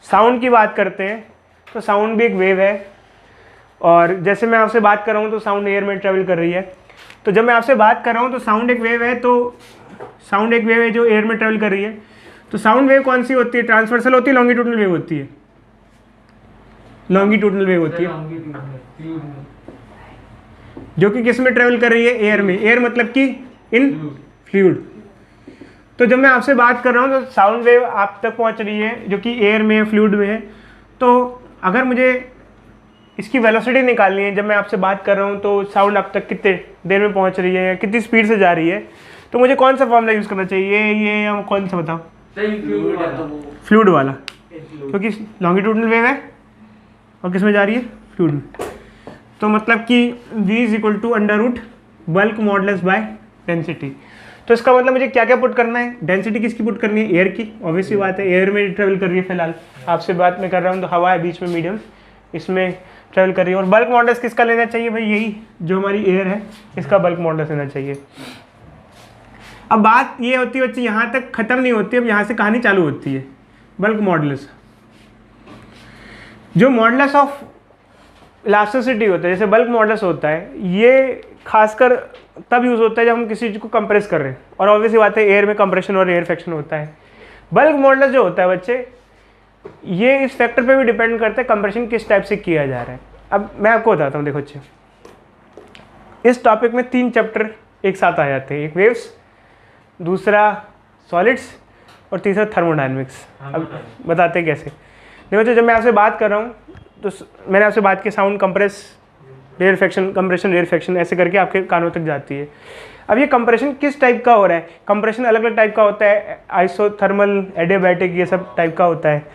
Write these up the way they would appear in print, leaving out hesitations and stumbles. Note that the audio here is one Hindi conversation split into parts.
साउंड की बात करते हैं तो साउंड भी एक वेव है, और जैसे मैं आपसे बात कर रहा हूँ तो साउंड एयर में ट्रेवल कर रही है। तो जब मैं आपसे बात कर रहा हूँ तो साउंड एक वेव है, तो साउंड एक वेव है जो एयर में ट्रेवल कर रही है। तो साउंड वेव कौन सी होती है? ट्रांसवर्सल होती है, लॉन्गिट्यूडनल वेव होती है? लॉन्गिट्यूडनल वेव होती है, जो कि किस में ट्रेवल कर रही है? एयर में। एयर मतलब कि इन फ्लूइड। तो जब मैं आपसे बात कर रहा हूँ तो साउंड वेव आप तक पहुँच रही है जो कि एयर में है, फ्लूइड में है। तो अगर मुझे इसकी वेलोसिटी निकालनी है, जब मैं आपसे बात कर रहा हूँ तो साउंड आप तक कितने देर में पहुँच रही है, कितनी स्पीड से जा रही है, तो मुझे कौन सा फॉर्मूला यूज़ करना चाहिए? ये या कौन सा बताओ? फ्लूइड वाला, क्योंकि लॉन्गिट्यूडनल वेव है और किस में जा रही है? फ्लूइड में। तो मतलब कि v is equal to under root bulk modulus by density. तो इसका मतलब मुझे क्या क्या पुट करना है? डेंसिटी किसकी पुट करनी है? एयर की। ऑब्वियसली बात है, एयर में ट्रेवल कर रही है फिलहाल, आपसे बात मैं कर रहा हूँ तो हवा है बीच में, मीडियम, इसमें ट्रेवल कर रही है। और बल्क मॉडुलस किसका लेना चाहिए भाई? यही जो हमारी एयर है, इसका बल्क मॉडुलस लेना चाहिए। अब बात ये होती है बच्चे, यहाँ तक खत्म नहीं होती, अब यहाँ से कहानी चालू होती है। बल्क मॉडुलस, जो मॉडुलस ऑफ इलास्टिसिटी होता है, जैसे बल्क मॉडुलस होता है, ये खासकर तब यूज़ होता है जब हम किसी चीज़ को कंप्रेस कर रहे हैं, और ऑब्वियसली बात है एयर में कंप्रेशन और एयर फ्रैक्शन होता है। बल्क मॉडुलस जो होता है बच्चे, ये इस फैक्टर पे भी डिपेंड करता है कंप्रेशन किस टाइप से किया जा रहा है। अब मैं आपको बताता हूँ, देखो बच्चे, इस टॉपिक में 3 चैप्टर एक साथ आ जाते हैं, एक वेव्स, दूसरा सॉलिड्स और तीसरा थर्मोडायनेमिक्स। अब बताते हैं कैसे। देखो बच्चे, जब मैं आपसे बात कर रहा हूँ तो मैंने आपसे बात की sound compress, rarefaction, compression, rarefaction, ऐसे करके आपके कानों तक जाती है। अब ये कंप्रेशन किस टाइप का हो रहा है? कंप्रेशन अलग अलग टाइप का होता है, आइसोथर्मल, एडियाबैटिक, ये सब टाइप का होता है,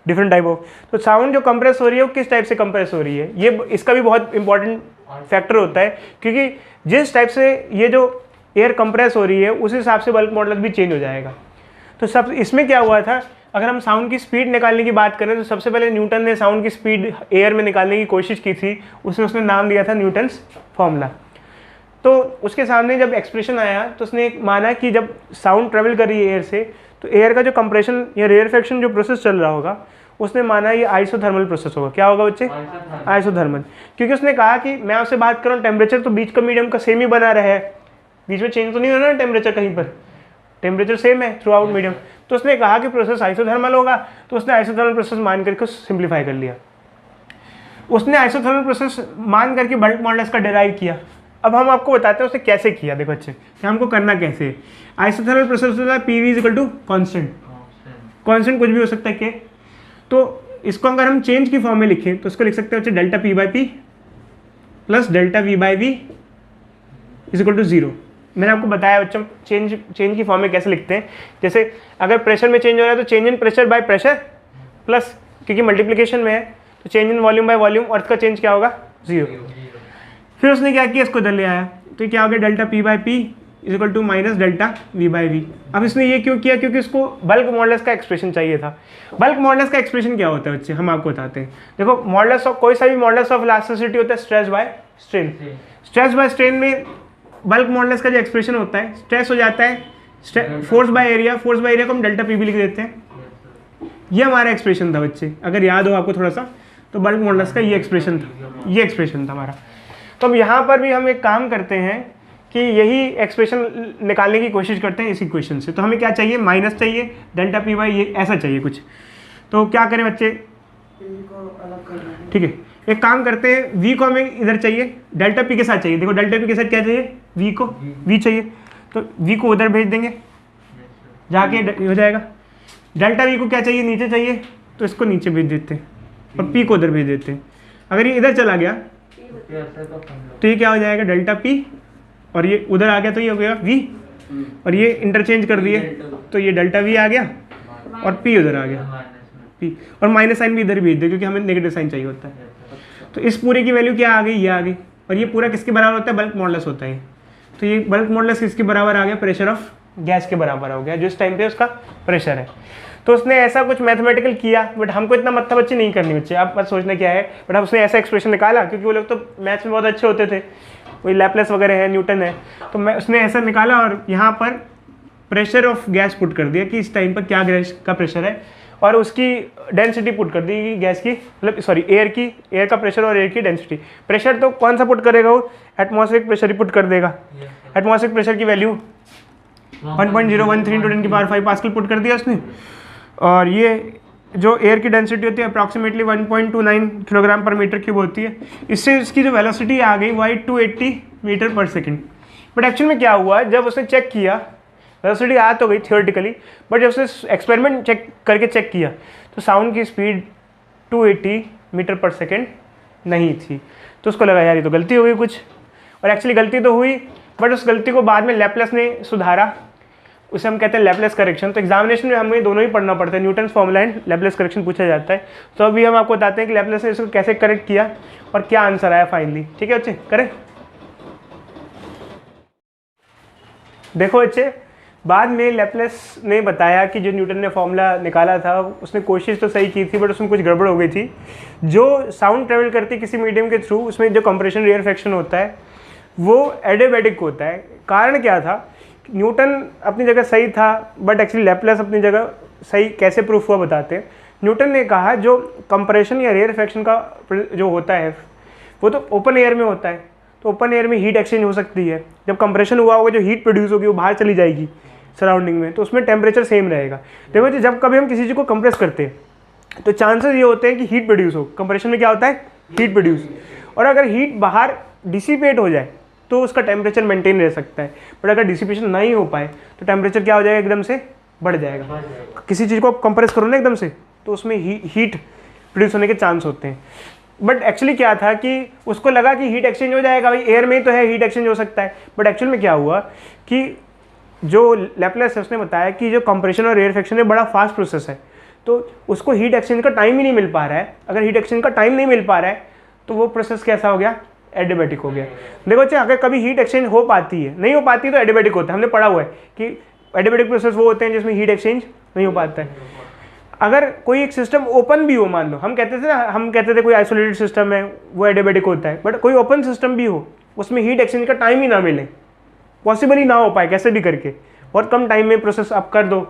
डिफरेंट टाइप ऑफ। तो साउंड जो कंप्रेस हो रही है वो किस टाइप से कंप्रेस हो रही है, ये इसका भी बहुत इंपॉर्टेंट फैक्टर होता है, क्योंकि जिस टाइप से ये जो एयर कंप्रेस हो रही है उस हिसाब से बल्क मॉडुलस भी चेंज हो जाएगा। तो सब इसमें क्या हुआ था, अगर हम साउंड की स्पीड निकालने की बात करें तो सबसे पहले न्यूटन ने साउंड की स्पीड एयर में निकालने की कोशिश की थी, उसने नाम दिया था न्यूटन्स फॉर्मूला। तो उसके सामने जब एक्सप्रेशन आया तो उसने माना कि जब साउंड ट्रेवल कर रही है एयर से, तो एयर का जो कंप्रेशन या रेयर फ्रैक्शन जो प्रोसेस चल रहा होगा, उसने माना ये आइसोथर्मल प्रोसेस होगा। क्या होगा बच्चे? आइसोथर्मल। क्योंकि उसने कहा कि मैं आपसे बात कर रहा हूँ, टेम्परेचर तो बीच का मीडियम का सेम ही बना रहा है, बीच में चेंज तो नहीं होना टेम्परेचर, कहीं पर टेम्परेचर सेम है थ्रू आउट मीडियम। तो उसने कहा कि प्रोसेस आइसोथर्मल होगा, तो उसने आइसोथर्मल प्रोसेस मान करके सिंप्लीफाई कर लिया। उसने आइसोथर्मल प्रोसेस मान करके बल्क मॉडुलस का डिराइव किया। अब हम आपको बताते हैं उसने कैसे किया। देखो अच्छे कि हमको करना कैसे है। आइसोथर्मल प्रोसेस होता है PV is equal to constant, constant कुछ भी हो सकता है के। तो इसको अगर हम चेंज की फॉर्म में लिखें तो इसको लिख सकते हैं delta P by P plus delta V by V is equal to 0। मैंने आपको बताया बच्चों चेंज की फॉर्म में कैसे लिखते हैं। जैसे अगर प्रेशर में चेंज हो रहा है तो change in pressure by pressure plus, क्योंकि मल्टीप्लिकेशन में है तो change in volume by volume, अर्थ का चेंज क्या होगा? 0। फिर उसने क्या किया, इसको इधर ले आया, तो क्या हो गया? Delta P by P is equal to minus delta V by V. अब इसने ये क्यों किया? क्योंकि इसको बल्क मॉडुलस का एक्सप्रेशन चाहिए था। बल्क मॉडुलस का एक्सप्रेशन क्या होता है बच्चे, हम आपको बताते हैं। देखो मॉडुलस ऑफ कोई सा भी मॉडुलस ऑफ इलास्टिसिटी होता है stress by strain. Stress by strain में बल्क मॉडुलस का जो एक्सप्रेशन होता है, स्ट्रेस हो जाता है force by area, force by area को हम डेल्टा पी भी लिख देते हैं। ये हमारा एक्सप्रेशन था बच्चे, अगर याद हो आपको थोड़ा सा, तो बल्क मॉडुलस का ये एक्सप्रेशन था हमारा। तो अब यहाँ पर भी हम एक काम करते हैं कि यही एक्सप्रेशन निकालने की कोशिश करते हैं इस इक्वेशन से। तो हमें क्या चाहिए? माइनस चाहिए डेल्टा पी बाई, ये ऐसा चाहिए कुछ। तो क्या करें बच्चे? ठीक है, एक काम करते हैं, v को हमें इधर चाहिए, डेल्टा पी के साथ चाहिए। देखो डेल्टा पी के साथ क्या चाहिए? v को v चाहिए, तो v को उधर भेज देंगे, जाके हो जाएगा। डेल्टा v को क्या चाहिए? नीचे चाहिए, तो इसको नीचे भेज देते हैं और p को उधर भेज देते हैं। अगर ये इधर चला गया तो ये क्या हो जाएगा? डेल्टा p, और ये उधर आ गया तो ये हो गया v, और ये इंटरचेंज कर दिए तो ये डेल्टा v आ गया और p उधर आ गया p, और माइनस साइन भी इधर भेज दे क्योंकि हमें नेगेटिव साइन चाहिए होता है। तो इस पूरे की वैल्यू क्या आ गई? ये आ गई, और ये पूरा किसके बराबर होता है? बल्क मॉडुलस होता है। तो ये बल्क मॉडुलस किसके बराबर आ गया? प्रेशर ऑफ गैस के बराबर हो गया, जिस टाइम पे उसका प्रेशर है। तो उसने ऐसा कुछ मैथमेटिकल किया, बट हमको इतना मतलब बच्चे नहीं करनी बच्चे, आप मत सोचना क्या है, बट हम उसने ऐसा एक्सप्रेशन निकाला, क्योंकि वो लोग तो मैथ्स में बहुत अच्छे होते थे, वही लैपलेस वगैरह है, न्यूटन है, तो मैं उसने ऐसा निकाला और यहाँ पर प्रेशर ऑफ गैस पुट कर दिया कि इस टाइम पर क्या गैस का प्रेशर है, और उसकी डेंसिटी पुट कर दी गैस की, मतलब सॉरी एयर का प्रेशर और एयर की डेंसिटी। प्रेशर तो कौन सा पुट करेगा वो, एटमॉस्फेरिक प्रेशर ही पुट कर देगा। एटमॉस्फेरिक प्रेशर की वैल्यू 1.013 × 10⁵ पास्कल पुट कर दिया उसने। और ये जो एयर की डेंसिटी होती है अप्रॉक्सीमेटली 1.29 किलोग्राम पर मीटर क्यूब होती है। इससे इसकी जो वेलोसिटी आ गई वो 280 मीटर पर सेकेंड। बट एक्चुअल में क्या हुआ, जब उसने चेक किया, वेलोसिटी आ तो गई थियोरेटिकली, बट जब उसने एक्सपेरिमेंट चेक किया तो साउंड की स्पीड 280 मीटर पर सेकेंड नहीं थी। तो उसको लगा यार ये तो गलती हो गई कुछ, और एक्चुअली गलती तो हुई, बट उस गलती को बाद में लैपलेस ने सुधारा, उसे हम कहते हैं लैपलेस करेक्शन। तो एग्जामिनेशन में हमें दोनों ही पढ़ना पड़ता है, Newton's formula and Laplace correction पूछा जाता है। तो अभी हम आपको बताते हैं कि लैपलेस ने इसको कैसे करेक्ट किया और क्या आंसर आया फाइनली। ठीक है बच्चे, करें। देखो बच्चे, बाद में लैपलेस ने बताया कि जो न्यूटन ने फॉर्मूला निकाला था उसने कोशिश तो सही की थी, बट उसमें कुछ गड़बड़ हो गई थी। जो साउंड ट्रेवल करती है किसी मीडियम के थ्रू, उसमें जो कंप्रेशन रेयरफेक्शन होता है वो एडियाबैटिक होता है। कारण क्या था, न्यूटन अपनी जगह सही था, बट एक्चुअली लैपलेस अपनी जगह सही कैसे प्रूफ हुआ बताते हैं। न्यूटन ने कहा जो कंप्रेशन या रेयरफेक्शन का जो होता है वो तो ओपन एयर में होता है, तो ओपन एयर में हीट एक्सचेंज हो सकती है। जब कंप्रेशन हुआ होगा जो हीट प्रोड्यूस होगी वो बाहर चली जाएगी सराउंडिंग में, तो उसमें टेम्परेचर सेम रहेगा। देखो जी, जब कभी हम किसी चीज़ को कंप्रेस करते हैं तो चांसेस ये होते हैं कि हीट प्रोड्यूस हो। कंप्रेशन में क्या होता है, हीट प्रोड्यूस, और अगर हीट बाहर डिसिपेट हो जाए तो उसका टेम्परेचर मेंटेन रह सकता है। बट अगर डिसिपेशन नहीं हो पाए तो टेम्परेचर क्या हो जाएगा, एकदम से बढ़ जाएगा। किसी चीज़ को कंप्रेस करो ना एकदम से, तो उसमें हीट प्रोड्यूस होने के चांस होते हैं। बट एक्चुअली क्या था कि उसको लगा कि हीट एक्सचेंज हो जाएगा, भाई एयर में ही तो है, हीट एक्सचेंज हो सकता है। बट एक्चुअल में क्या हुआ कि जो लैपलेस है उसने बताया कि जो कंप्रेशन और रेयरफेक्शन है बड़ा फास्ट प्रोसेस है, तो उसको हीट एक्सचेंज का टाइम ही नहीं मिल पा रहा है। अगर हीट एक्सचेंज का टाइम नहीं मिल पा रहा है तो वो प्रोसेस कैसा हो गया, एडियाबैटिक हो गया। देखो बच्चे, अगर कभी हीट एक्सचेंज हो पाती है, नहीं हो पाती तो एडियाबैटिक होता है। हमने पढ़ा हुआ है कि एडियाबैटिक प्रोसेस वो होते हैं जिसमें हीट एक्सचेंज नहीं हो पाता है। अगर कोई एक सिस्टम ओपन भी हो, मान लो हम कहते थे कोई आइसोलेटेड सिस्टम है वो एडियाबैटिक होता है, बट कोई ओपन सिस्टम भी हो उसमें हीट एक्सचेंज का टाइम ही ना मिले, पॉसिबल ही ना हो पाए कैसे भी करके, बहुत कम टाइम में प्रोसेस आप कर दो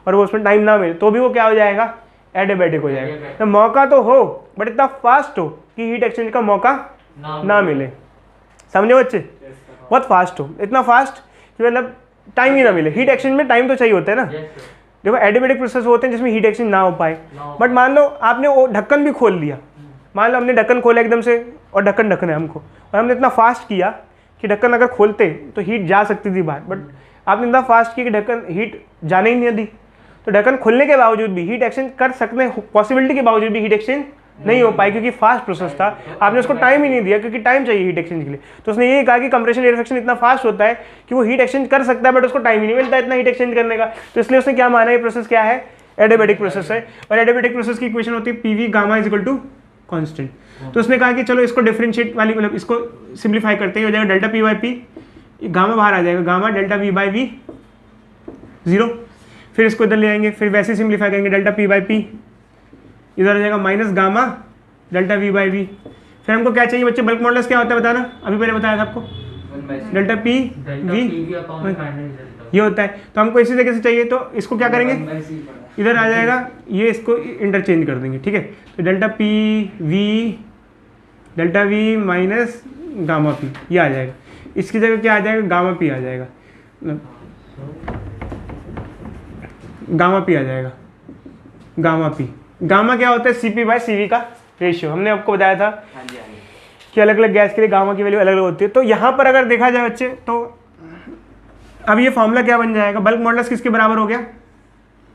और वो उसमें टाइम ना मिले, तो भी वो क्या हो जाएगा, एडियाबैटिक हो जाएगा। तो मौका तो हो बट इतना फास्ट हो कि हीट एक्सचेंज का मौका ना मिले। समझे बच्चे, बहुत फास्ट हो, इतना फास्ट कि मतलब टाइम ही ना मिले। हीट एक्सचेंज में टाइम तो चाहिए होता है ना। देखो एडियाबैटिक प्रोसेस होते हैं जिसमें हीट एक्सचेंज ना हो पाए। बट मान लो आपने वो ढक्कन भी खोल लिया, मान लो हमने ढक्कन खोला एकदम से, और ढक्कन है हमको, और हमने इतना फास्ट किया कि ढक्कन अगर खोलते तो हीट जा सकती थी बाहर, बट आपने इतना फास्ट किया कि ढक्कन हीट जाने ही नहीं दी, तो ढक्कन खुलने के बावजूद भी हीट एक्सचेंज कर सकने पॉसिबिलिटी के बावजूद भी हीट एक्सचेंज नहीं हो पाई, क्योंकि फास्ट प्रोसेस था, आपने उसको टाइम ही नहीं दिया, क्योंकि टाइम चाहिए हीट एक्सचेंज के लिए। तो उसने ये कहा कि कंप्रेशन रेयरफेक्शन इतना फास्ट होता है कि वो हीट एक्सचेंज कर सकता है, बट उसको टाइम ही नहीं मिलता इतना हीट एक्सचेंज करने का। तो इसलिए उसने क्या माना, ये प्रोसेस क्या है, एडियाबैटिक प्रोसेस है। और एडियाबैटिक प्रोसेस की इक्वेशन होती है PV gamma is equal to constant. तो उसने कहा कि चलो इसको डिफरेंशिएट वाली, मतलब इसको सिंप्लीफाई करते हैं, हो जाएगा डेल्टा P/P, गामा बाहर आ जाएगा, गामा डेल्टा V/V 0। फिर इसको इधर ले आएंगे, फिर वैसे सिंप्लीफाई करेंगे, डेल्टा P/P इधर आ जाएगा माइनस गामा डेल्टा V/V। फिर हमको क्या चाहिए बच्चे, बल्क मॉडुलस क्या होता है बताना, अभी मैंने बताया था आपको, डेल्टा PV ये होता है। तो हमको इसी तरीके से चाहिए, तो इसको क्या करेंगे, इधर आ जाएगा, ये इसको इंटरचेंज कर देंगे, ठीक है। तो delta V minus gamma P ये आ जाएगा, इसकी जगह क्या आ जाएगा, गामा P आ जाएगा, गामा P आ जाएगा, गामा P। गामा क्या होता है, CP/CV का रेशियो, हमने आपको बताया था कि अलग अलग गैस के लिए गामा की वैल्यू अलग अलग होती है। तो यहाँ पर अगर देखा जाए बच्चे, तो अब ये फॉर्मूला क्या बन जाएगा, बल्क मॉडुलस किसके बराबर हो गया,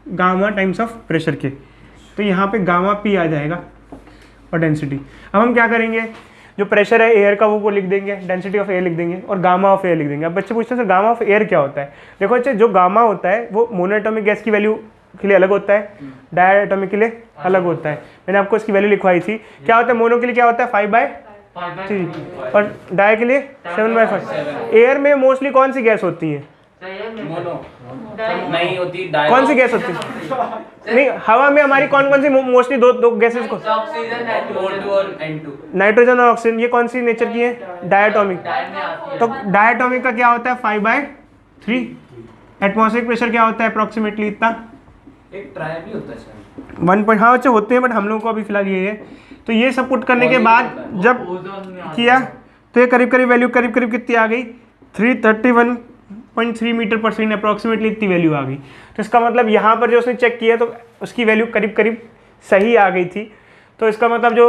गामा टाइम्स ऑफ प्रेशर के। तो यहाँ पे गामा P आ जाएगा और डेंसिटी। अब हम क्या करेंगे, जो प्रेशर है एयर का वो लिख देंगे, डेंसिटी ऑफ एयर लिख देंगे और गामा ऑफ एयर लिख देंगे। अब बच्चे पूछते हैं सर गामा ऑफ एयर क्या होता है। देखो बच्चे, जो गामा होता है वो मोनोएटॉमिक गैस की वैल्यू के लिए अलग होता है, डायटोमिक के लिए अलग होता है। मैंने आपको इसकी वैल्यू लिखवाई थी। क्या होता है, मोनो के लिए क्या होता है 5/3 और डाई के लिए 7/5। एयर में मोस्टली कौन सी गैस होती है, नहीं होती, कौन सी गैस होती है, नहीं हवा में हमारी कौन कौन सी मोस्टली दो गैसेस को, नाइट्रोजन और ऑक्सीजन। ये कौन सी नेचर की है, डायटोमिक। तो डायटोमिक का क्या होता है 5/3। एटमॉस्फेरिक प्रेशर क्या होता है अप्रोक्सीमेटली इतना, एक ट्राई भी होता है सर। हाँ बच्चे होते हैं, बट हम लोगों को अभी फिलहाल ये है। तो ये सब पुट करने के बाद जब किया तो ये करीब करीब वैल्यू करीब करीब कितनी आ गई, 331.3 मीटर पर सेकेंड अप्रॉक्सीमेटली इतनी वैल्यू आ गई। तो इसका मतलब यहाँ पर जो उसने चेक किया तो उसकी वैल्यू करीब करीब सही आ गई थी। तो इसका मतलब जो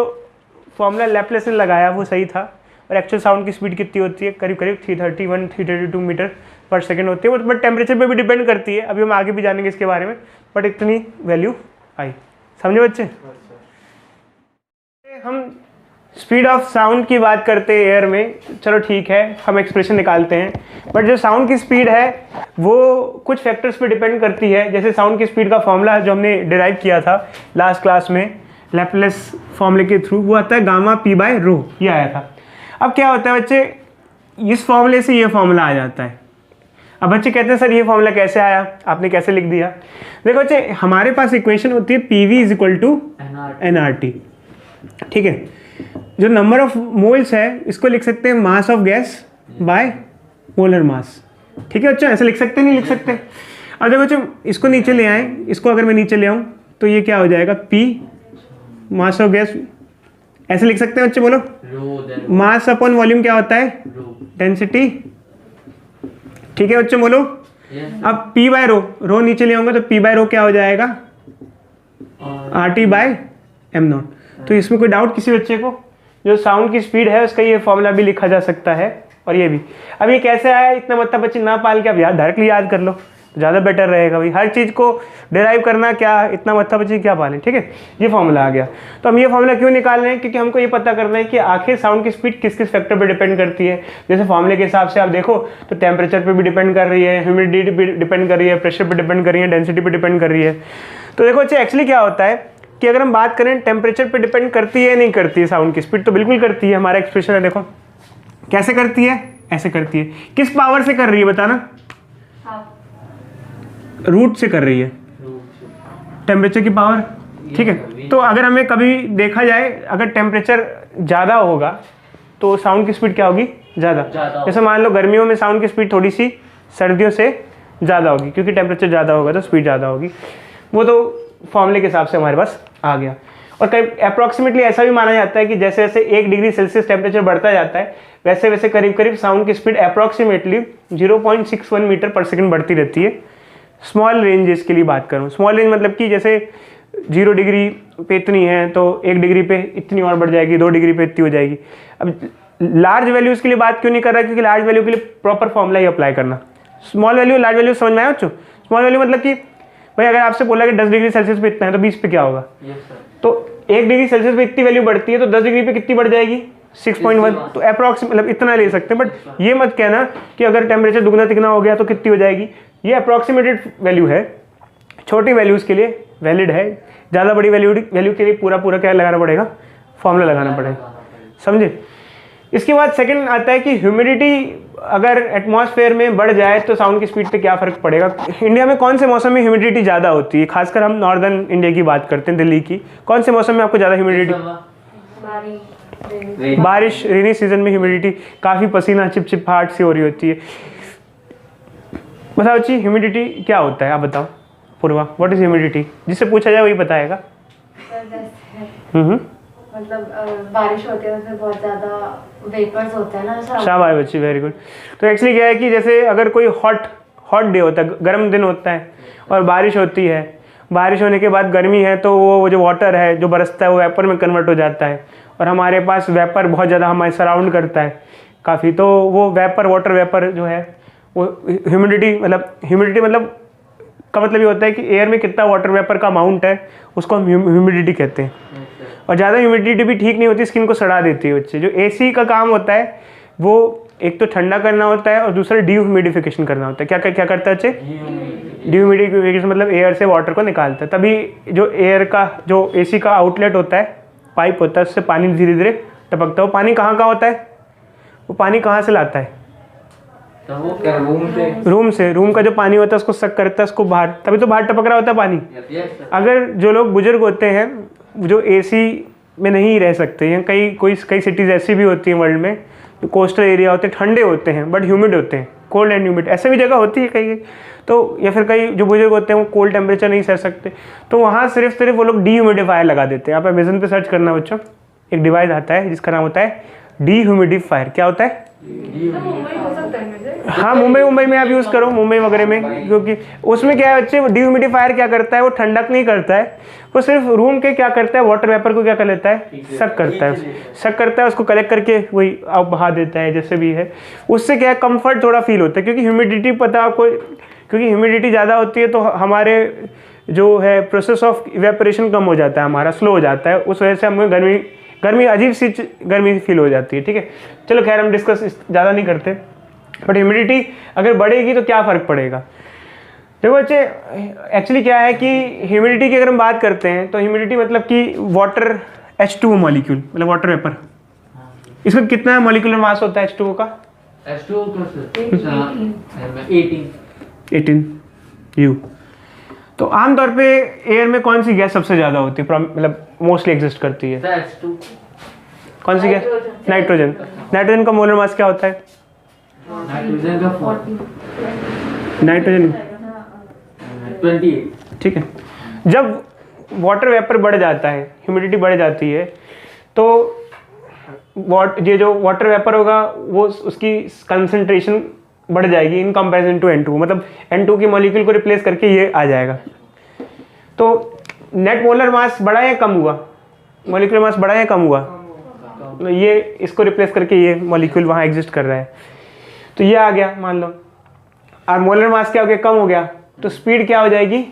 फॉर्मूला लैपलेस ने लगाया वो सही था। और एक्चुअल साउंड की स्पीड कितनी होती है, करीब करीब 332 मीटर पर सेकेंड होती है। बट टेम्परेचर पे भी डिपेंड करती है, अभी हम आगे भी जानेंगे इसके बारे में। बट इतनी वैल्यू आई, समझे बच्चे। हम स्पीड ऑफ साउंड की बात करते हैं एयर में, चलो ठीक है हम एक्सप्रेशन निकालते हैं। बट जो साउंड की स्पीड है वो कुछ फैक्टर्स पे डिपेंड करती है। जैसे साउंड की स्पीड का फॉर्मूला जो हमने डिराइव किया था लास्ट क्लास में लैपलेस फॉर्मूले के थ्रू, वो आता है गामा पी बाय रो, ये आया था। अब क्या होता है बच्चे, इस फॉर्मूले से ये फॉर्मूला आ जाता है। अब बच्चे कहते हैं सर ये फॉर्मूला कैसे आया, आपने कैसे लिख दिया। देखो बच्चे हमारे पास इक्वेशन होती है PV is equal to NRT, ठीक है। जो नंबर ऑफ मोल्स है इसको लिख सकते हैं mass of gas by molar mass, ठीक है बच्चों, ऐसे लिख सकते नहीं लिख सकते। अब देखो बच्चों इसको नीचे ले आए, इसको अगर मैं नीचे ले आऊँ तो ये क्या हो जाएगा, P मास ऑफ गैस, ऐसे लिख सकते हैं बच्चे, बोलो। मास अपॉन वॉल्यूम क्या होता है, डेंसिटी, ठीक है बच्चों बोलो। अब P बाय रो नीचे ले आऊंगा तो P बाय रो क्या हो जाएगा, RT बाय M0। तो इसमें कोई डाउट किसी बच्चे को, जो साउंड की स्पीड है उसका ये फॉर्मूला भी लिखा जा सकता है और ये भी। अब ये कैसे आया, इतना मतलब बच्चे ना पाल के आप याद डायरेक्टली याद कर लो, ज़्यादा बेटर रहेगा भाई। हर चीज़ को डिराइव करना क्या, इतना मतलब बच्चे क्या पालें, ठीक है। ये फॉर्मूला आ गया। तो हम ये फॉर्मूला क्यों निकाल रहे हैं, क्योंकि हमको ये पता करना है कि आखिर साउंड की स्पीड किस किस फैक्टर पे डिपेंड करती है। जैसे फॉर्मूले के हिसाब से आप देखो तो टेम्परेचर पे भी डिपेंड कर रही है, ह्यूमिडिटी पे डिपेंड कर रही है, प्रेशर पे डिपेंड कर रही है, डेंसिटी पे डिपेंड कर रही है। तो देखो बच्चे एक्चुअली क्या होता है कि अगर हम बात करें टेम्परेचर पे डिपेंड करती है नहीं करती है साउंड की स्पीड, तो बिल्कुल करती है। हमारा एक्सप्रेशन है देखो कैसे करती है, ऐसे करती है। किस पावर से कर रही है बताना, रूट से कर रही है, टेम्परेचर की पावर, ठीक है। तो अगर हमें कभी देखा जाए अगर टेम्परेचर ज़्यादा होगा तो साउंड की स्पीड क्या होगी, ज़्यादा। जैसे मान लो गर्मियों में साउंड की स्पीड थोड़ी सी सर्दियों से ज़्यादा होगी, क्योंकि टेम्परेचर ज़्यादा होगा तो स्पीड ज़्यादा होगी। वो तो फॉर्मूले के हिसाब से हमारे पास आ गया। और कई अप्रॉक्सीमेटली ऐसा भी माना जाता है कि जैसे जैसे 1 डिग्री सेल्सियस टेम्परेचर बढ़ता जाता है वैसे वैसे करीब करीब साउंड की स्पीड अप्रॉक्सीमेटली 0.61 मीटर पर सेकेंड बढ़ती रहती है। स्मॉल रेंजेस के लिए बात करूँ, स्मॉल रेंज मतलब कि जैसे 0 डिग्री पे इतनी है तो 1 डिग्री पे इतनी और बढ़ जाएगी, 2 डिग्री पे इतनी हो जाएगी। अब लार्ज वैल्यूज़ के लिए बात क्यों नहीं कर रहा, क्योंकि लार्ज वैल्यू के लिए प्रॉपर फॉर्मूला ही अप्लाई करना। स्मॉल वैल्यू लार्ज वैल्यू समझ में आया बच्चों। स्मॉल वैल्यू मतलब कि भाई अगर आपसे बोला कि 10 डिग्री सेल्सियस पे इतना है तो 20 पे क्या होगा, तो 1 डिग्री सेल्सियस पे इतनी वैल्यू बढ़ती है तो 10 डिग्री पे कितनी बढ़ जाएगी, 6.1। तो अप्रॉक्स मतलब इतना ले सकते हैं। बट ये मत कहना कि अगर टेम्परेचर दुगना तिगना हो गया तो कितनी हो जाएगी, ये अप्रॉक्सीमेटेड वैल्यू है, छोटी वैल्यूज़ के लिए वैलिड है। ज़्यादा बड़ी वैल्यू के लिए पूरा क्या लगाना पड़ेगा, फॉर्मूला लगाना पड़ेगा, समझे। इसके बाद सेकंड आता है कि ह्यूमिडिटी अगर एटमॉस्फेयर में बढ़ जाए तो साउंड की स्पीड पे क्या फ़र्क पड़ेगा। इंडिया में कौन से मौसम में ह्यूमिडिटी ज़्यादा होती है, खासकर हम नॉर्दर्न इंडिया की बात करते हैं, दिल्ली की। कौन से मौसम में आपको ज़्यादा ह्यूमिडिटी, बारिश, रेनी सीजन में ह्यूमिडिटी काफ़ी पसीना चिपचिपाहट सी हो रही होती है। बताओ जी ह्यूमिडिटी क्या होता है, आप बताओ पूर्वा, व्हाट इज ह्यूमिडिटी। जिससे पूछा जाए वही बताएगा। मतलब बारिश होती है तो बहुत ज़्यादा वेपर्स होते हैं ना। शाबाश बच्ची, वेरी गुड। तो एक्चुअली क्या है कि जैसे अगर कोई हॉट डे होता है, गर्म दिन होता है और बारिश होती है, बारिश होने के बाद गर्मी है तो वो जो वाटर है जो बरसता है वो वेपर में कन्वर्ट हो जाता है और हमारे पास वेपर बहुत ज़्यादा हमारे सराउंड करता है काफ़ी। तो वो वेपर, वाटर वेपर जो है वो ह्यूमिडिटी मतलब का मतलब ये होता है कि एयर में कितना वाटर वेपर का अमाउंट है उसको हम ह्यूमिडिटी कहते हैं। और ज़्यादा ह्यूमिडिटी भी ठीक नहीं होती, स्किन को सड़ा देती है बच्चे। जो एसी का काम होता है वो एक तो ठंडा करना होता है और दूसरा डीह्यूमिडिफिकेशन करना होता है। क्या करता है बच्चे, डीह्यूमिडिफिकेशन मतलब एयर से वाटर को निकालता है। तभी जो एयर का जो एसी का आउटलेट होता है, पाइप होता है, उससे पानी धीरे धीरे टपकता है। वो पानी कहाँ का होता है, वो पानी कहाँ से लाता है, तो वो क्या रूम से। रूम का जो पानी होता है उसको सक करता है, उसको बाहर, तभी तो बाहर टपक रहा होता है पानी। अगर जो लोग बुजुर्ग होते हैं जो एसी में नहीं रह सकते हैं। कई सिटीज़ ऐसी भी होती हैं वर्ल्ड में जो कोस्टल एरिया होते हैं, ठंडे होते हैं बट ह्यूमिड होते हैं, कोल्ड एंड ह्यूमिड, ऐसे भी जगह होती है कई। तो या फिर कई जो बुजुर्ग होते हैं वो कोल्ड टेम्परेचर नहीं सह सकते, तो वहाँ सिर्फ वो लोग डीह्यूमिडिफायर लगा देते हैं। आप अमेज़न पे सर्च करना बच्चों, एक डिवाइस आता है जिसका नाम होता है डीह्यूमिडिफायर। क्या होता है? मुंबई हो सकता है मुझे। हाँ, मुंबई में आप यूज़ करो, मुंबई वगैरह में, क्योंकि उसमें क्या है बच्चे, डीह्यूमिडिफायर क्या करता है, वो ठंडक नहीं करता है, वो सिर्फ रूम के क्या करता है, वाटर वेपर को क्या कर लेता है, सक करता है, उसको कलेक्ट करके वही आप बहा देता है, जैसे भी है। उससे क्या है, कंफर्ट थोड़ा फील होता है, क्योंकि ह्यूमिडिटी पता है आपको, क्योंकि ह्यूमिडिटी ज़्यादा होती है तो हमारे जो है प्रोसेस ऑफ इवेपोरेशन कम हो जाता है, हमारा स्लो हो जाता है, उस वजह से हमें गर्मी अजीब सी गर्मी फील हो जाती है। ठीक है, चलो खैर हम डिस्कस ज़्यादा नहीं करते, बट ह्यूमिडिटी अगर बढ़ेगी तो क्या फ़र्क पड़ेगा। देखो बच्चे, एक्चुअली क्या है कि ह्यूमिडिटी की अगर हम बात करते हैं तो ह्यूमिडिटी मतलब कि वाटर H2O मॉलिक्यूल, मतलब वाटर वेपर, इसका कितना मॉलिक्यूलर मास होता है H2O का? H2O का 18 U। तो आमतौर पे एयर में कौन सी गैस सबसे ज़्यादा होती है, मतलब मोस्टली एग्जिस्ट करती है? H2 कौन सी गैस? नाइट्रोजन। नाइट्रोजन का मोलर मास क्या होता है? नाइट्रोजन का नाइट्रोजन 28। ठीक है, जब वाटर वेपर बढ़ जाता है, ह्यूमिडिटी बढ़ जाती है, तो ये जो वाटर वेपर होगा वो उसकी कंसंट्रेशन बढ़ जाएगी इन कंपैरिजन टू N2, मतलब N2 की मॉलिक्यूल को रिप्लेस करके ये आ जाएगा। तो नेट मोलर मास बढ़ा या कम हुआ? मॉलिक्यूलर मास बढ़ा या कम हुआ? तो ये इसको रिप्लेस करके ये मॉलिक्यूल वहाँ एग्जिस्ट कर रहा है, तो ये आ गया मान लो, और मोलर मास क्या हो गया, कम हो गया, तो स्पीड क्या हो जाएगी,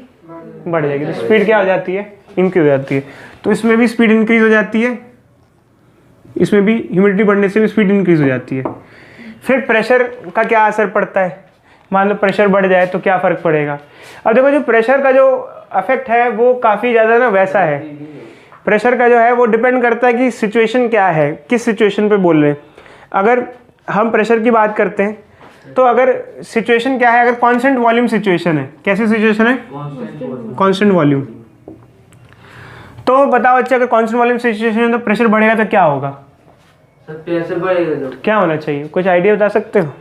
बढ़ जाएगी। तो स्पीड क्या हो जाती है, इंक्रीज हो जाती है। तो इसमें भी स्पीड इंक्रीज हो जाती है, इसमें भी ह्यूमिडिटी बढ़ने से भी स्पीड इंक्रीज हो जाती है। फिर प्रेशर का क्या असर पड़ता है, मान लो प्रेशर बढ़ जाए तो क्या फ़र्क पड़ेगा। अब देखो, जो प्रेशर का जो अफेक्ट है वो काफ़ी ज़्यादा ना वैसा है, प्रेशर का जो है वो डिपेंड करता है कि सिचुएशन क्या है, किस सिचुएशन पे बोल रहे हैं। अगर हम प्रेशर की बात करते हैं तो अगर सिचुएशन क्या है, अगर कांस्टेंट वॉल्यूम सिचुएशन है, कैसी सिचुएशन है, कांस्टेंट वॉल्यूम, तो बताओ बच्चे, अगर कांस्टेंट वॉल्यूम सिचुएशन है तो प्रेशर बढ़ेगा तो क्या होगा, प्रेशर बढ़ेगा तो क्या होना चाहिए, कुछ आइडिया बता सकते हो?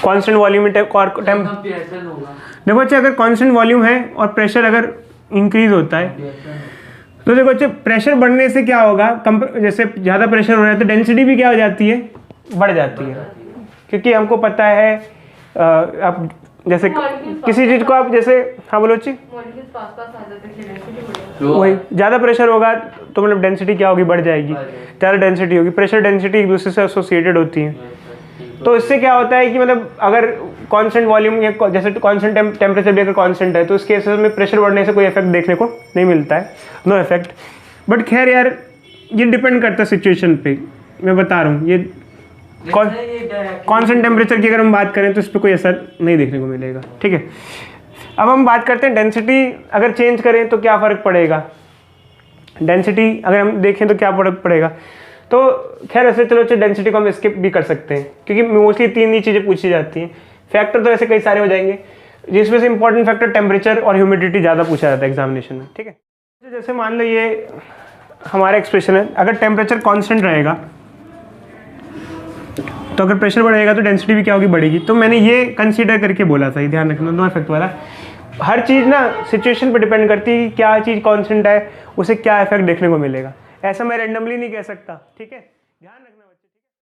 कांस्टेंट वॉल्यूम में कंप्रेशन होगा। देखो बच्चे, अगर कांस्टेंट वॉल्यूम है और प्रेशर अगर इंक्रीज होता है तो देखो बच्चे, प्रेशर बढ़ने से क्या होगा, जैसे ज़्यादा प्रेशर हो रहा है तो डेंसिटी भी क्या हो जाती है, बढ़ जाती है। क्योंकि हमको पता है आप जैसे किसी चीज़ को आप जैसे, हाँ बोलो जी, वही ज़्यादा प्रेशर होगा तो मतलब डेंसिटी क्या होगी, बढ़ जाएगी, ज़्यादा डेंसिटी होगी। प्रेशर डेंसिटी एक दूसरे से एसोसिएटेड होती हैं, तो इससे क्या होता है कि मतलब अगर कांस्टेंट वॉल्यूम या जैसे कांस्टेंट टेम्परेचर भी अगर कांस्टेंट है तो इस केस में प्रेशर बढ़ने से कोई इफेक्ट देखने को नहीं मिलता है, नो इफेक्ट। बट खैर यार, ये डिपेंड करता है सिचुएशन पे, मैं बता रहा हूँ। ये कांस्टेंट टेम्परेचर की अगर हम बात करें तो इस पर कोई असर नहीं देखने को मिलेगा। ठीक है, अब हम बात करते हैं डेंसिटी अगर चेंज करें तो क्या फ़र्क पड़ेगा। डेंसिटी अगर हम देखें तो क्या फ़र्क पड़ेगा, तो खैर ऐसे चलो डेंसिटी को हम स्किप भी कर सकते हैं, क्योंकि मोस्टली 3 ही चीज़ें पूछी जाती हैं। फैक्टर तो ऐसे कई सारे हो जाएंगे, जिसमें से इंपॉर्टेंट फैक्टर टेम्परेचर और ह्यूमिडिटी ज़्यादा पूछा जाता है एग्जामिनेशन में। ठीक है, जैसे मान लो ये हमारा एक्सप्रेशन है, अगर टेम्परेचर कांस्टेंट रहेगा तो अगर प्रेशर बढ़ेगा तो डेंसिटी भी क्या होगी, बढ़ेगी। तो मैंने ये कंसीडर करके बोला था, ये ध्यान रखना, नो इफेक्ट वाला। हर चीज़ ना सिचुएशन पर डिपेंड करती है कि क्या चीज़ कांस्टेंट है, उसे क्या इफेक्ट देखने को मिलेगा। ऐसा मैं रैंडमली नहीं कह सकता। ठीक है, ध्यान रखना।